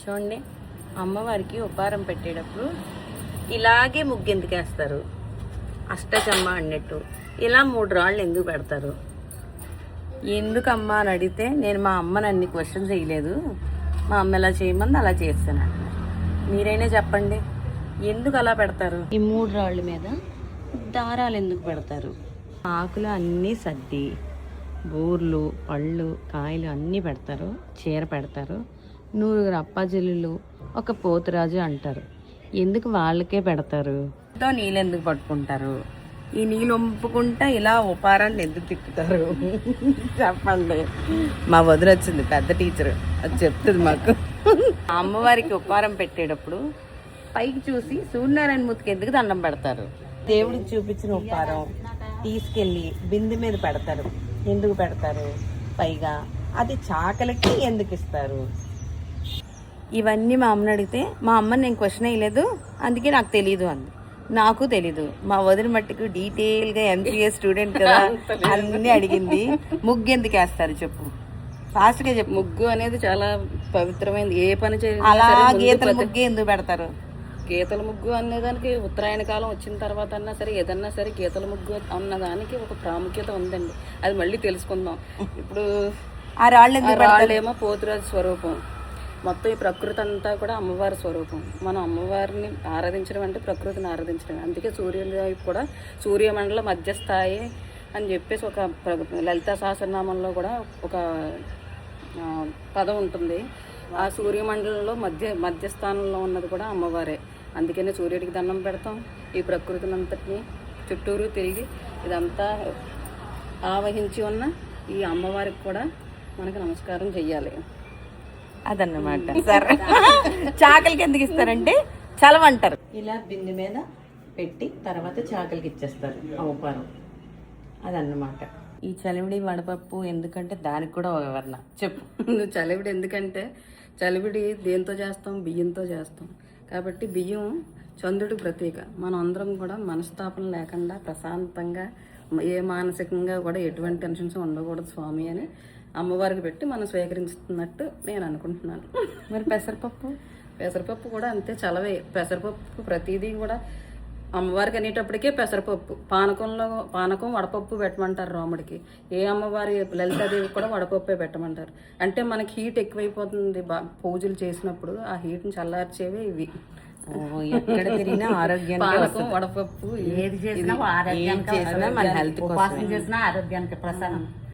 చూడండి, అమ్మవారికి ఉపహారం పెట్టేటప్పుడు ఇలాగే ముగ్గు ఎందుకు వేస్తారు? అష్టచమ్మ అన్నట్టు ఇలా 3 రాళ్ళు ఎందుకు పెడతారు? ఎందుకమ్మా అని అడిగితే నేను మా అమ్మని అన్ని క్వశ్చన్స్ చేయలేదు, మా అమ్మ ఎలా చేయమంది అలా చేస్తాను. మీరైనా చెప్పండి, ఎందుకు అలా పెడతారు? ఈ 3 రాళ్ళ మీద దారాలు ఎందుకు పెడతారు? ఆకులు అన్నీ సర్ది బూర్లు పళ్ళు కాయలు అన్నీ పెడతారు, చీర పెడతారు, 100 అప్పాజల్లులు, ఒక పోతురాజు అంటారు. ఎందుకు వాళ్ళకే పెడతారు? నీళ్ళు ఎందుకు పట్టుకుంటారు? ఈ నీళ్ళు వంపుకుంటా ఇలా ఉపహారాన్ని ఎందుకు తిప్పుతారు? చెప్పండి. మా వదిన వచ్చింది, పెద్ద టీచర్, అది చెప్తుంది మాకు. అమ్మవారికి ఉపహారం పెట్టేటప్పుడు పైకి చూసి సూర్యనారాయణ మూర్తికి ఎందుకు దండం పెడతారు? దేవుడికి చూపించిన ఉపహారం తీసుకెళ్ళి బిందె మీద పెడతారు. ఎందుకు పెడతారు? పైగా అది చాకలికి ఎందుకు ఇస్తారు? ఇవన్నీ మా అమ్మని అడిగితే, మా అమ్మని నేను క్వశ్చన్ వేయలేదు అందుకే నాకు తెలీదు అంది. నాకు తెలీదు. మా వదిన మట్టుకు డీటెయిల్గా ఎంపీఎస్ స్టూడెంట్ కదా, అన్నీ అడిగింది. ముగ్గు ఎందుకు వేస్తారు చెప్పు, ఫాస్ట్గా చెప్పు. ముగ్గు అనేది చాలా పవిత్రమైనది. ఏ పని అలా గీతల ముగ్గు ఎందుకు పెడతారు? గీతల ముగ్గు అనేదానికి ఉత్తరాయణ కాలం వచ్చిన తర్వాత అన్నా సరే, ఏదన్నా సరే గీతల ముగ్గు అన్నదానికి ఒక ప్రాముఖ్యత ఉందండి. అది మళ్ళీ తెలుసుకుందాం. ఇప్పుడు ఆ రాళ్ళేమో పోతురాజు స్వరూపం. మొత్తం ఈ ప్రకృతి అంతా కూడా అమ్మవారి స్వరూపం. మనం అమ్మవారిని ఆరాధించడం అంటే ప్రకృతిని ఆరాధించడం. అందుకే సూర్యోదయం కూడా సూర్యమండల మధ్యస్థాయి అని చెప్పేసి ఒక లలితా సహస్రనామంలో కూడా ఒక పదం ఉంటుంది. ఆ సూర్యమండలంలో మధ్యస్థానంలో ఉన్నది కూడా అమ్మవారే. అందుకనే సూర్యుడికి దండం పెడతాం. ఈ ప్రకృతిని అంతటిని చుట్టూరు తిరిగి ఇదంతా ఆవహించి ఉన్న ఈ అమ్మవారికి కూడా మనకు నమస్కారం చెయ్యాలి. అదన్నమాట. సరే, చాకలికి ఎందుకు ఇస్తారంటే చలవంటారు. ఇలా బిందె మీద పెట్టి తర్వాత చాకలికి ఇచ్చేస్తారు ఆ ఉపహారం. అదన్నమాట. ఈ చలివిడి వడపప్పు ఎందుకంటే దానికి కూడా ఒక వివరణ చెప్పు. నువ్వు చలివిడి ఎందుకంటే చలివిడి దేంతో చేస్తాం? బియ్యంతో చేస్తాం. కాబట్టి బియ్యం చంద్రుడికి ప్రతీక. మనం అందరం కూడా మనస్తాపన లేకుండా ప్రశాంతంగా, ఏ మానసికంగా కూడా ఎటువంటి టెన్షన్స్ ఉండకూడదు స్వామి అని అమ్మవారికి పెట్టి మనం స్వీకరిస్తున్నట్టు నేను అనుకుంటున్నాను. మరి పెసరపప్పు కూడా అంతే చలవే. పెసరపప్పు ప్రతిదీ కూడా అమ్మవారికి అనేటప్పటికే పెసరపప్పు. పానకం వడపప్పు పెట్టమంటారు రాముడికి. ఏ అమ్మవారి లలితాదేవికి కూడా వడపప్పే పెట్టమంటారు. అంటే మనకి హీట్ ఎక్కువైపోతుంది పూజలు చేసినప్పుడు, ఆ హీట్ని చల్లార్చేవే ఇవి. ఎక్కడ తిరిగినా ఆరోగ్యం, పానకం వడపప్పు ఏది చేసినా మన హెల్త్ కోసం, ఆరోగ్యానికి ప్రసాదం.